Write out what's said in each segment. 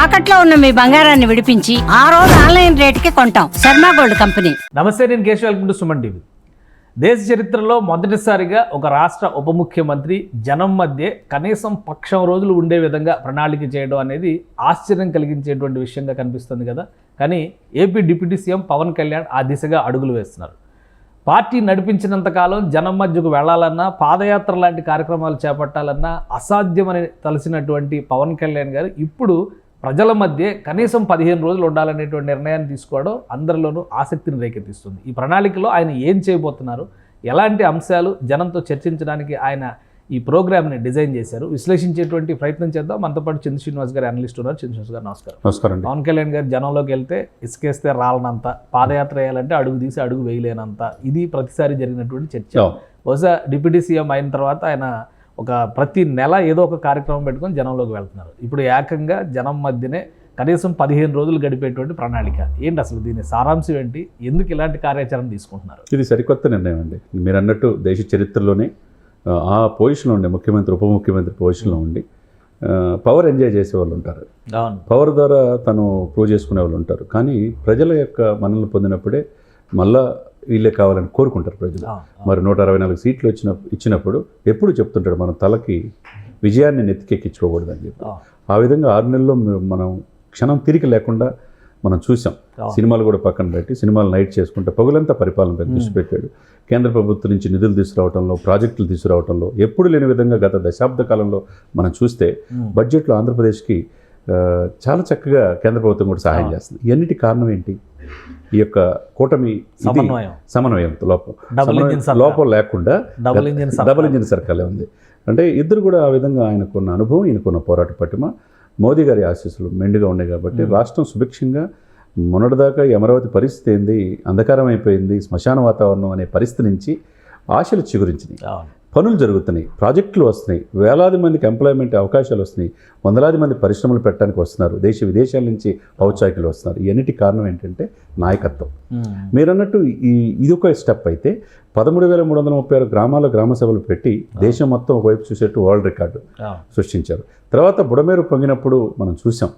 తాకట్లో ఉన్న మీ బంగారాన్ని విడిపించి ఆ రోజు ఆన్లైన్ రేటుకి కొంటాం. Sharma gold company. నమస్తే, నేను Keshav. Welcome to Suman TV. దేశ చరిత్రలో మొదటిసారిగా ఒక రాష్ట్ర ఉప ముఖ్యమంత్రి జనం మధ్య కనీసం పక్షం రోజులు ఉండే విధంగా ప్రణాళిక చేయడం అనేది ఆశ్చర్యం కలిగించేటువంటి విషయంగా కనిపిస్తుంది కదా. కానీ AP deputy CM Pawan Kalyan ఆ దిశగా అడుగులు వేస్తున్నారు. పార్టీ నడిపించినంతకాలం జనం మధ్యకు వెళ్లాలన్నా, పాదయాత్ర లాంటి కార్యక్రమాలు చేపట్టాలన్నా అసాధ్యమని తలసినటువంటి పవన్ కళ్యాణ్ గారు ఇప్పుడు ప్రజల మధ్య కనీసం 15 రోజులు ఉండాలనేటువంటి నిర్ణయాన్ని తీసుకోవడం అందరిలోనూ ఆసక్తిని రేకెత్తిస్తుంది. ఈ ప్రణాళికలో ఆయన ఏం చేయబోతున్నారు, ఎలాంటి అంశాలు జనంతో చర్చించడానికి ఆయన ఈ ప్రోగ్రామ్ని డిజైన్ చేశారు, విశ్లేషించేటువంటి ప్రయత్నం చేద్దాం. మనతో పాటు చంద్ర శ్రీనివాస్ గారు అనలిస్ట్ ఉన్నారు. చంద్ర శ్రీనివాస్ గారు నమస్కారం. నమస్కారం. పవన్ కళ్యాణ్ గారు జనంలోకి వెళ్తే ఇసుకేస్తే రాలనంత, పాదయాత్ర వేయాలంటే అడుగు తీసి అడుగు వేయలేనంత, ఇది ప్రతిసారి జరిగినటువంటి చర్చ. బహుశా డిప్యూటీ సీఎం అయిన తర్వాత ఆయన ఒక ప్రతి నెల ఏదో ఒక కార్యక్రమం పెట్టుకొని జనంలోకి వెళ్తున్నారు. ఇప్పుడు ఏకంగా జనం మధ్యనే కనీసం 15 రోజులు గడిపేటువంటి ప్రణాళిక ఏంటి, అసలు దీని సారాంశం ఏంటి, ఎందుకు ఇలాంటి కార్యాచరణ తీసుకుంటున్నారు? ఇది సరికొత్త నిర్ణయం అండి. మీరు అన్నట్టు దేశ చరిత్రలోనే ఆ పొజిషన్లో ఉండే ముఖ్యమంత్రి, ఉప ముఖ్యమంత్రి పొజిషన్లో ఉండి పవర్ ఎంజాయ్ చేసే వాళ్ళు ఉంటారు, పవర్ ద్వారా తను ప్రూవ్ చేసుకునే వాళ్ళు ఉంటారు. కానీ ప్రజల యొక్క మనల్ని పొందినప్పుడే మళ్ళా వీళ్ళే కావాలని కోరుకుంటారు ప్రజలు. మరి 164 సీట్లు ఇచ్చినప్పుడు ఎప్పుడు చెప్తుంటాడు, మన తలకి విజయాన్ని నెత్తికెక్కించుకోకూడదని చెప్పి. ఆ విధంగా 6 నెలల్లో మనం క్షణం తిరిగి లేకుండా మనం చూసాం. సినిమాలు కూడా పక్కన పెట్టి సినిమాలు నైట్ చేసుకుంటే పగులంతా పరిపాలన దృష్టి పెట్టాడు. కేంద్ర ప్రభుత్వం నుంచి నిధులు తీసుకురావడంలో, ప్రాజెక్టులు తీసుకురావడంలో ఎప్పుడు లేని విధంగా గత దశాబ్ద కాలంలో మనం చూస్తే బడ్జెట్లో ఆంధ్రప్రదేశ్కి చాలా చక్కగా కేంద్ర ప్రభుత్వం కూడా సహాయం చేస్తుంది. ఇవన్నిటి కారణం ఏంటి? ఈ యొక్క కూటమి సమన్వయం లోపం లేకుండా డబుల్ ఇంజిన్ సర్కాలే ఉంది. అంటే ఇద్దరు కూడా ఆ విధంగా ఆయనకున్న అనుభవం, ఈయనకున్న పోరాట పటిమ, మోదీ గారి ఆశీస్సులు మెండుగా ఉన్నాయి కాబట్టి రాష్ట్రం సుభిక్షంగా మొన్నటిదాకా ఈ అమరావతి పరిస్థితి ఏంది, అంధకారం అయిపోయింది, శ్మశాన వాతావరణం అనే పరిస్థితి నుంచి ఆశలు చిగురించినాయి. పనులు జరుగుతున్నాయి, ప్రాజెక్టులు వస్తున్నాయి, వేలాది మందికి ఎంప్లాయ్మెంట్ అవకాశాలు వస్తున్నాయి, వందలాది మంది పరిశ్రమలు పెట్టడానికి వస్తున్నారు, దేశ విదేశాల నుంచి ఔత్సాహికులు వస్తున్నారు. ఇవన్నిటి కారణం ఏంటంటే నాయకత్వం. మీరన్నట్టు ఇది ఒక స్టెప్ అయితే 13,336 గ్రామాల గ్రామ సభలు పెట్టి దేశం మొత్తం ఒకవైపు చూసేట్టు వరల్డ్ రికార్డు సృష్టించారు. తర్వాత బుడమేరు పొంగినప్పుడు మనం చూసాం,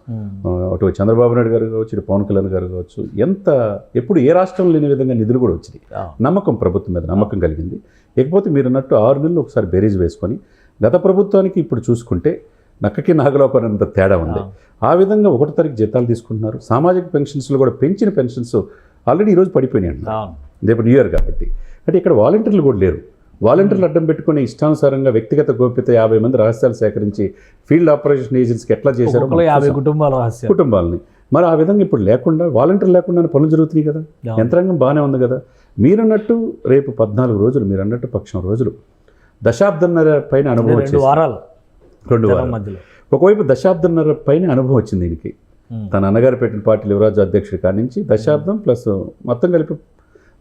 అటు చంద్రబాబు నాయుడు గారు కావచ్చు, ఇటు పవన్ కళ్యాణ్ గారు కావచ్చు, ఎప్పుడు ఏ రాష్ట్రం లేని విధంగా నిధులు కూడా వచ్చినాయి. నమ్మకం, ప్రభుత్వం మీద నమ్మకం కలిగింది. ఇకపోతే మీరు అన్నట్టు 6 నెలలు ఒకసారి బేరీజ్ వేసుకొని గత ప్రభుత్వానికి ఇప్పుడు చూసుకుంటే నక్కకి నాగలోపనంత తేడా ఉంది. ఆ విధంగా 1వ తారీఖు జీతాలు తీసుకుంటున్నారు. సామాజిక పెన్షన్స్లో కూడా పెంచిన పెన్షన్స్ ఆల్రెడీ ఈరోజు పడిపోయినాయి అండి, రేపు న్యూ ఇయర్ కాబట్టి. అంటే ఇక్కడ వాలంటీర్లు కూడా లేరు. వాలంటీర్లు అడ్డం పెట్టుకుని ఇష్టానుసారంగా వ్యక్తిగత గోప్యత 50 మంది రహస్యాలు సేకరించి ఫీల్డ్ ఆపరేషన్ ఏజెన్సీకి ఎట్లా చేశారో 50 కుటుంబాలని, మరి ఆ విధంగా ఇప్పుడు లేకుండా, వాలంటీర్ లేకుండా పనులు జరుగుతున్నాయి కదా. యంత్రాంగం బాగానే ఉంది కదా. మీరన్నట్టు రేపు 14 రోజులు, మీరు అన్నట్టు పక్షం రోజులు, దశాబ్దంన్నర పైన అనుభవం వచ్చింది. 2 వారాలు. ఒకవైపు దశాబ్దంన్నర పైన అనుభవం వచ్చింది దీనికి. తన అన్నగారు పెట్టిన పార్టీ యువరాజు అధ్యక్షుడి కాడి నుంచి దశాబ్దం ప్లస్ మొత్తం కలిపి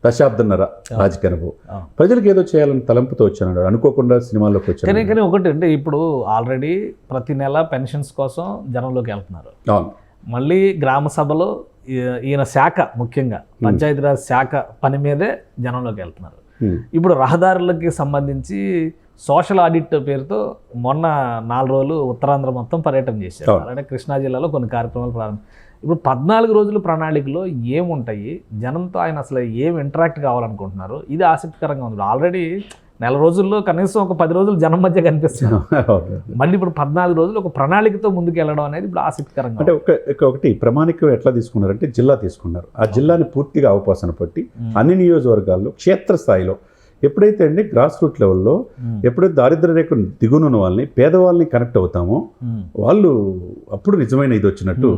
దశాబ్దంన్నర రాజకీయ అనుభవం. ప్రజలకు ఏదో చేయాలని తలంపుతో వచ్చాను, అనుకోకుండా సినిమాల్లోకి వచ్చాను. కానీ ఒకటి అంటే ఇప్పుడు ఆల్రెడీ ప్రతి నెల పెన్షన్స్ కోసం జనంలోకి వెళ్తున్నారు. అవును. మళ్ళీ గ్రామ సభలో ఈయన శాఖ, ముఖ్యంగా పంచాయతీరాజ్ శాఖ పని మీదే జనంలోకి వెళ్తున్నారు. ఇప్పుడు రహదారులకి సంబంధించి సోషల్ ఆడిట్ పేరుతో మొన్న 4 రోజులు ఉత్తరాంధ్ర మొత్తం పర్యటన చేశారు. అలానే కృష్ణా జిల్లాలో కొన్ని కార్యక్రమాలు ప్రారంభం. ఇప్పుడు 14 రోజుల ప్రణాళికలో ఏముంటాయి, జనంతో ఆయన అసలు ఏం ఇంటరాక్ట్ కావాలనుకుంటున్నారు, ఇది ఆసక్తికరంగా ఉంది. ఆల్రెడీ నెల రోజుల్లో కనీసం ఒక 10 రోజులు జనం మధ్య కనిపిస్తున్నారు. మళ్ళీ ఇప్పుడు 14 రోజులు ఒక ప్రణాళికతో ముందుకు వెళ్ళడం అనేది ఇప్పుడు ఆసక్తికరంగా. అంటే ఒకటి ప్రమాణికం ఎట్లా తీసుకున్నారంటే జిల్లా తీసుకున్నారు. ఆ జిల్లాని పూర్తిగా అవకాశం పట్టి అన్ని నియోజకవర్గాల్లో క్షేత్రస్థాయిలో ఎప్పుడైతే అండి గ్రాస్ రూట్ లెవెల్లో ఎప్పుడైతే దారిద్ర్య రేఖ దిగునున్న వాళ్ళని, పేదవాళ్ళని కనెక్ట్ అవుతామో వాళ్ళు అప్పుడు నిజమైన ఇది వచ్చినట్టు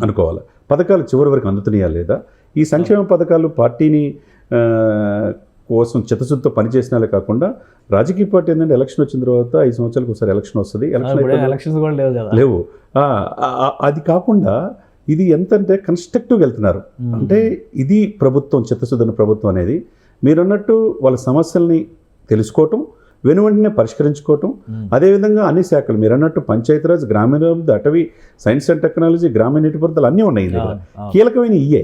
అనుకోవాలి. పథకాలు చివరి వరకు అందుతున్నాయా లేదా, ఈ సంక్షేమ పథకాలు పార్టీని కోసం చిత్తశుద్ధితో పనిచేసినాలే కాకుండా, రాజకీయ పార్టీ ఏంటంటే ఎలక్షన్ వచ్చిన తర్వాత 5 సంవత్సరాలకు ఒకసారి ఎలక్షన్ వస్తుంది, ఎలక్షన్స్ కూడా లేవు. అది కాకుండా ఇది ఎంతంటే కన్స్ట్రక్టివ్గా వెళ్తున్నారు. అంటే ఇది ప్రభుత్వం, చిత్తశుద్ధిన ప్రభుత్వం అనేది. మీరన్నట్టు వాళ్ళ సమస్యల్ని తెలుసుకోవటం, వెనువెంటనే పరిష్కరించుకోవటం. అదేవిధంగా అన్ని శాఖలు మీరు అన్నట్టు పంచాయతీరాజ్, గ్రామీణాభివృద్ధి, అటవీ, సైన్స్ అండ్ టెక్నాలజీ, గ్రామీణ నీటిపారుదల అన్నీ ఉన్నాయి. కీలకమైన ఇయే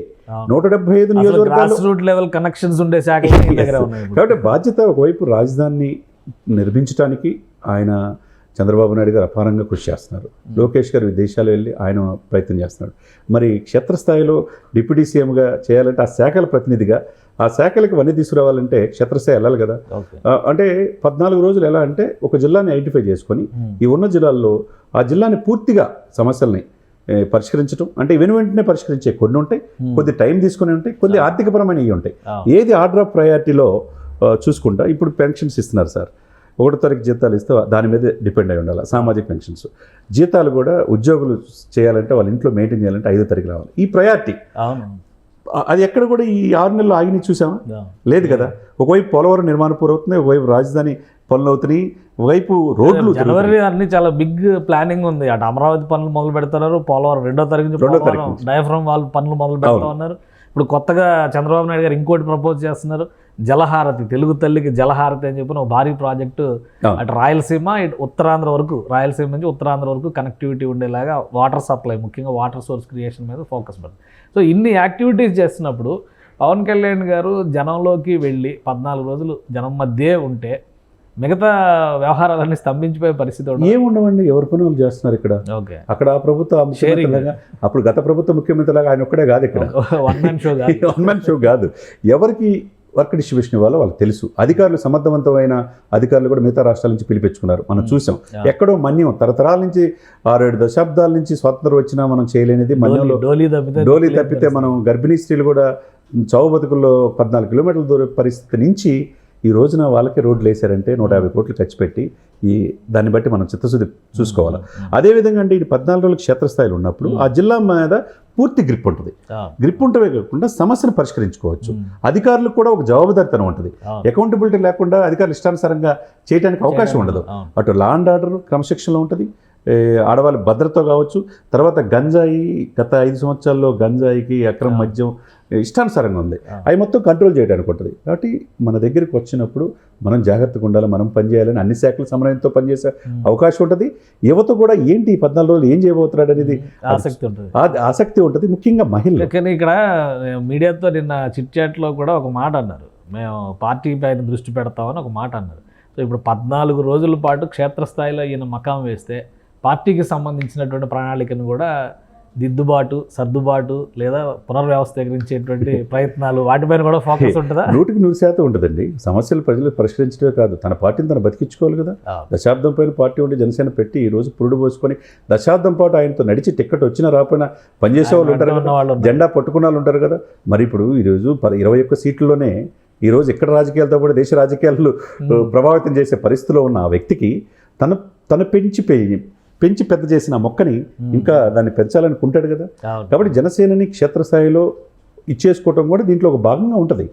175 నియోజకవర్గాలు కనెక్షన్స్ ఉండే శాఖ. కాబట్టి బాధ్యత ఒకవైపు రాజధానిని నిర్మించడానికి ఆయన చంద్రబాబు నాయుడు గారు అపారంగా కృషి చేస్తున్నారు. లోకేష్ గారు విదేశాలు వెళ్ళి ఆయన ప్రయత్నం చేస్తున్నాడు. మరి క్షేత్రస్థాయిలో డిప్యూటీ సీఎంగా చేయాలంటే ఆ శాఖల ప్రతినిధిగా ఆ శాఖలకు వన్నీ తీసుకురావాలంటే క్షేత్రస్థాయి వెళ్ళాలి కదా. అంటే 14 రోజులు ఎలా అంటే ఒక జిల్లాని ఐడెంటిఫై చేసుకొని ఈ ఉన్న జిల్లాల్లో ఆ జిల్లాని పూర్తిగా సమస్యల్ని పరిష్కరించడం, అంటే వెంటనే పరిష్కరించే కొన్ని ఉంటాయి, కొద్ది టైం తీసుకుని ఉంటాయి, కొద్ది ఆర్థికపరమైనవి ఉంటాయి. ఏది ఆర్డర్ ఆఫ్ ప్రయారిటీలో చూసుకుంటా ఇప్పుడు పెన్షన్స్ ఇస్తున్నారు సార్, 1వ తారీఖు జీతాలు ఇస్తే దాని మీద డిపెండ్ అయి ఉండాలి. సామాజిక పెన్షన్స్ జీతాలు కూడా ఉద్యోగులు చేయాలంటే వాళ్ళ ఇంట్లో మెయింటైన్ చేయాలంటే 5వ తారీఖు రావాలి. ఈ ప్రయారిటీ అది ఎక్కడ కూడా ఈ 6 నెలలు ఆగిని చూసామా? లేదు కదా. ఒకవైపు పోలవరం నిర్మాణ పూర్వవుతుంది, ఒకవైపు రాజధాని పనులు అవుతున్నాయి, ఒకవైపు రోడ్లు. జనవరి అన్ని చాలా బిగ్ ప్లానింగ్ ఉంది. అటు అమరావతి పనులు మొదలు పెడుతున్నారు, పోలవరం 2వ తారీఖు డయాఫ్రమ్ వాళ్ళ పనులు మొదలు పెడతా ఉన్నారు. ఇప్పుడు కొత్తగా చంద్రబాబు నాయుడు గారు ఇంకోటి ప్రపోజ్ చేస్తున్నారు, జలహారతి, తెలుగు తల్లికి జలహారతి అని చెప్పిన ఒక భారీ ప్రాజెక్టు అటు రాయలసీమ ఇటు ఉత్తరాంధ్ర వరకు, రాయలసీమ నుంచి ఉత్తరాంధ్ర వరకు కనెక్టివిటీ ఉండేలాగా వాటర్ సప్లై, ముఖ్యంగా వాటర్ సోర్స్ క్రియేషన్ మీద ఫోకస్ పడుతుంది. సో ఇన్ని యాక్టివిటీస్ చేస్తున్నప్పుడు పవన్ కళ్యాణ్ గారు జనంలోకి వెళ్ళి 14 రోజులు జనం మధ్యే ఉంటే మిగతా వ్యవహారాలన్నీ స్తంభించిపోయే పరిస్థితి ఏముండవండి. ఎవరి పనులు చేస్తున్నారు ఇక్కడ. అక్కడ ఆ ప్రభుత్వ ముఖ్యమంత్రిలాగా, అప్పుడు గత ప్రభుత్వ ముఖ్యమంత్రిలాగా ఆయన ఒక్కడే కాదు, ఇక్కడ వన్ మ్యాన్ షో కాదు. ఎవరికి వర్క్ డిస్ట్రిబ్యూషన్ ఇవ్వాలో వాళ్ళకి తెలుసు. అధికారులు, సమర్థవంతమైన అధికారులు కూడా మిగతా రాష్ట్రాల నుంచి పిలిపించుకున్నారు. మనం చూసాం. ఎక్కడో మన్యం తరతరాల నుంచి 6-7 దశాబ్దాల నుంచి స్వాతంత్రం వచ్చినా మనం చేయలేనిది మన్యంలో డోలీ తప్పితే మనం గర్భిణీ స్త్రీలు కూడా చావు బతుకుల్లో 14 కిలోమీటర్ల దూర పరిస్థితి నుంచి ఈ రోజున వాళ్ళకే రోడ్లు వేశారంటే 150 కోట్లు ఖర్చు పెట్టి, దాన్ని బట్టి మనం చిత్తశుద్ధి చూసుకోవాలి. అదేవిధంగా అంటే ఇది 14 రోజులు క్షేత్రస్థాయిలో ఉన్నప్పుడు ఆ జిల్లా మీద పూర్తి గ్రిప్ ఉంటుంది. గ్రిప్ ఉంటమే కాకుండా సమస్యను పరిష్కరించుకోవచ్చు. అధికారులకు కూడా ఒక జవాబుదారితనం ఉంటుంది. అకౌంటబిలిటీ లేకుండా అధికారులు ఇష్టానుసారంగా చేయడానికి అవకాశం ఉండదు. అటు లా అండ్ ఆర్డర్ క్రమశిక్షణలో ఉంటుంది, ఆడవాళ్ళ భద్రత కావచ్చు. తర్వాత గంజాయి, గత 5 సంవత్సరాల్లో గంజాయికి అక్రమ మద్యం ఇష్టానుసారంగా ఉంది. అవి మొత్తం కంట్రోల్ చేయడానికి ఉంటుంది. కాబట్టి మన దగ్గరికి వచ్చినప్పుడు మనం జాగ్రత్తగా ఉండాలి, మనం పనిచేయాలని అన్ని శాఖల సమన్వయంతో పనిచేసే అవకాశం ఉంటుంది. యువత కూడా ఏంటి 14 రోజులు ఏం చేయబోతున్నాడు అనేది ఆసక్తి ఉంటుంది, ముఖ్యంగా మహిళలు. కానీ ఇక్కడ మీడియాతో నిన్న చిట్ చాట్లో కూడా ఒక మాట అన్నారు, మేము పార్టీ పైన దృష్టి పెడతామని ఒక మాట అన్నారు. సో ఇప్పుడు 14 రోజుల పాటు క్షేత్రస్థాయిలో ఈయన మకాం వేస్తే పార్టీకి సంబంధించినటువంటి ప్రణాళికను కూడా దిద్దుబాటు, సర్దుబాటు లేదా పునర్వ్యవస్థీకరించేటువంటి ప్రయత్నాలు వాటిపైన కూడా ఫోకస్ ఉంటుందా? 100% ఉంటుందండి. సమస్యలు ప్రజలు పరిష్కరించడమే కాదు, తన పార్టీని తను బతికించుకోవాలి కదా. దశాబ్దం పైన పార్టీ ఉండి జనసేన పెట్టి ఈ రోజు పురుడు పోసుకొని దశాబ్దం పాటు ఆయనతో నడిచి టికెట్ వచ్చినా రాకపోయినా పనిచేసే వాళ్ళు ఉంటారు కదా, జెండా పట్టుకున్న వాళ్ళు ఉంటారు కదా. మరి ఇప్పుడు ఈరోజు 21 సీట్లలోనే ఈరోజు ఇక్కడ రాజకీయాలతో కూడా దేశ రాజకీయాలు ప్రభావితం చేసే పరిస్థితిలో ఉన్న ఆ వ్యక్తికి తన పెంచి పెద్ద చేసిన మొక్కని ఇంకా దాన్ని పెంచాలనుకుంటాడు కదా. కాబట్టి జనసేనని క్షేత్రస్థాయిలో ఇచ్చేసుకోవటం కూడా దీంట్లో ఒక భాగంగా ఉంటుంది.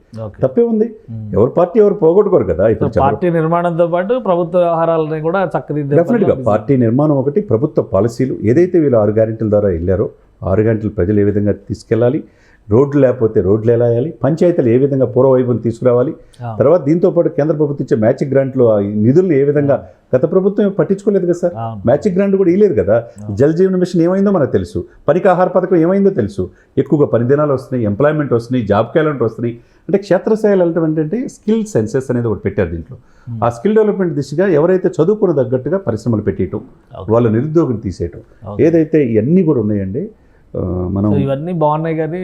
తప్పే ఉంది. ఎవరి పార్టీ ఎవరు పోగొట్టుకోరు కదా. ఇప్పుడు పార్టీ నిర్మాణంతో పాటు ప్రభుత్వ వ్యవహారాలని కూడా చక్కదిద్దే డెఫినెట్గా పార్టీ నిర్మాణం ఒకటి, ప్రభుత్వ పాలసీలు ఏదైతే వీళ్ళు 6 గ్యారెంటీల ద్వారా వెళ్ళారో 6 గ్యారెంటీలు ప్రజలు ఏ విధంగా తీసుకెళ్ళాలి, రోడ్లు లేకపోతే రోడ్లు ఎలా వేయాలి, పంచాయతీలు ఏ విధంగా పూర్వవైపును తీసుకురావాలి, తర్వాత దీంతోపాటు కేంద్ర ప్రభుత్వం ఇచ్చే మ్యాచింగ్ గ్రాంట్లు నిధులు ఏ విధంగా, గత ప్రభుత్వం పట్టించుకోలేదు కదా సార్. మ్యాచింగ్ గ్రాంట్ కూడా ఇవ్వలేదు కదా. జల్ జీవన్ మిషన్ ఏమైందో మనకు తెలుసు, పనికి ఆహార పథకం ఏమైందో తెలుసు. ఎక్కువగా పని దినాలు వస్తున్నాయి, ఎంప్లాయ్మెంట్ వస్తున్నాయి, జాబ్ క్యాలెండర్ వస్తున్నాయి. అంటే క్షేత్రస్థాయిలో వెళ్ళటం ఏంటంటే స్కిల్ సెన్సెస్ అనేది ఒకటి పెట్టారు దీంట్లో. ఆ స్కిల్ డెవలప్మెంట్ దిశగా ఎవరైతే చదువుకున్న తగ్గట్టుగా పరిశ్రమలు పెట్టేయటం, వాళ్ళ నిరుద్యోగం తీసేయటం, ఏదైతే ఇవన్నీ కూడా ఉన్నాయండి. మనం ఇవన్నీ బాగున్నాయి. కానీ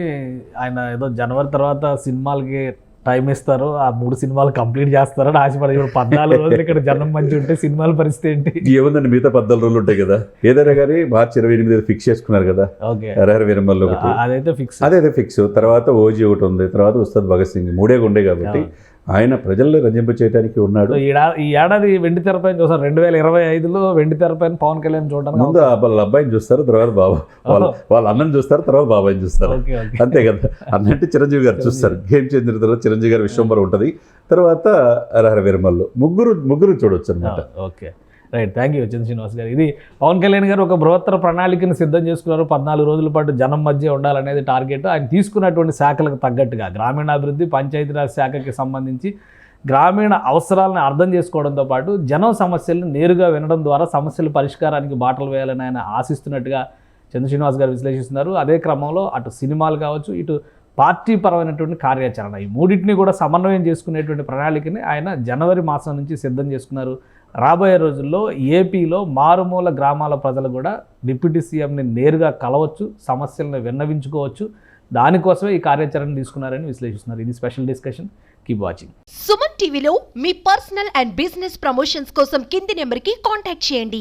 ఆయన ఏదో జనవరి తర్వాత సినిమాలకి టైం ఇస్తారు, ఆ 3 సినిమాలు కంప్లీట్ చేస్తారని ఆశపడి 14 రోజులు ఇక్కడ జనం మంచి ఉంటే సినిమాల పరిస్థితి ఏంటి? ఏముందండి, మిగతా 14 రోజులు ఉంటాయి కదా. ఏదైనా కానీ మార్చి 28 ఫిక్స్ చేసుకున్నారు కదా. హరహర వీరమల్లు అదైతే ఫిక్స్. తర్వాత ఓజీ ఒకటి ఉంది, తర్వాత ఉస్తాద్ భగత్ సింగ్, 3 ఉండే కాబట్టి ఆయన ప్రజల్లో రంజింప చేయడానికి ఉన్నాడు. ఈ ఏడాది వెండి తెరపైన చూస్తారు. 2025లో వెండి తెరపైన పవన్ కళ్యాణ్ చూడడానికి ముందు వాళ్ళ అబ్బాయిని చూస్తారు, తర్వాత వాళ్ళ అన్నని చూస్తారు, తర్వాత బాబాయిని చూస్తారు. అంతే కదా. అన్నంటే చిరంజీవి గారు చూస్తారు. గేమ్ చేంజర్ తర్వాత చిరంజీవి గారి విశ్వంబర ఉంటుంది, తర్వాత హరహర వీరమల్లు, ముగ్గురు చూడొచ్చు అనమాట. Okay, right. థ్యాంక్ యూ చంద్ర శ్రీనివాస్ గారు. ఇది పవన్ కళ్యాణ్ గారు ఒక బృహత్తర ప్రణాళికను సిద్ధం చేసుకున్నారు. 14 రోజుల పాటు జనం మధ్య ఉండాలనేది టార్గెట్. ఆయన తీసుకున్నటువంటి శాఖలకు తగ్గట్టుగా గ్రామీణాభివృద్ధి, పంచాయతీరాజ్ శాఖకి సంబంధించి గ్రామీణ అవసరాలను అర్థం చేసుకోవడంతో పాటు జనం సమస్యలను నేరుగా వినడం ద్వారా సమస్యల పరిష్కారానికి బాటలు వేయాలని ఆయన ఆశిస్తున్నట్టుగా చంద్ర శ్రీనివాస్ గారు విశ్లేషిస్తున్నారు. అదే క్రమంలో అటు సినిమాలు కావచ్చు, ఇటు పార్టీ పరమైనటువంటి కార్యాచరణ, ఈ మూడింటిని కూడా సమన్వయం చేసుకునేటువంటి ప్రణాళికని ఆయన జనవరి మాసం నుంచి సిద్ధం చేసుకున్నారు. రాబోయే రోజుల్లో ఏపీలో మారుమూల గ్రామాల ప్రజలు కూడా డిప్యూటీ సీఎంని నేరుగా కలవచ్చు, సమస్యలను విన్నవించుకోవచ్చు. దానికోసమే ఈ కార్యాచరణ తీసుకున్నారని విశ్లేషిస్తున్నారు. ఇది special discussion. Keep watching. Suman టీవీలో మీ పర్సనల్ అండ్ బిజినెస్ ప్రమోషన్స్ కోసం కింది నెంబర్కి కాంటాక్ట్ చేయండి.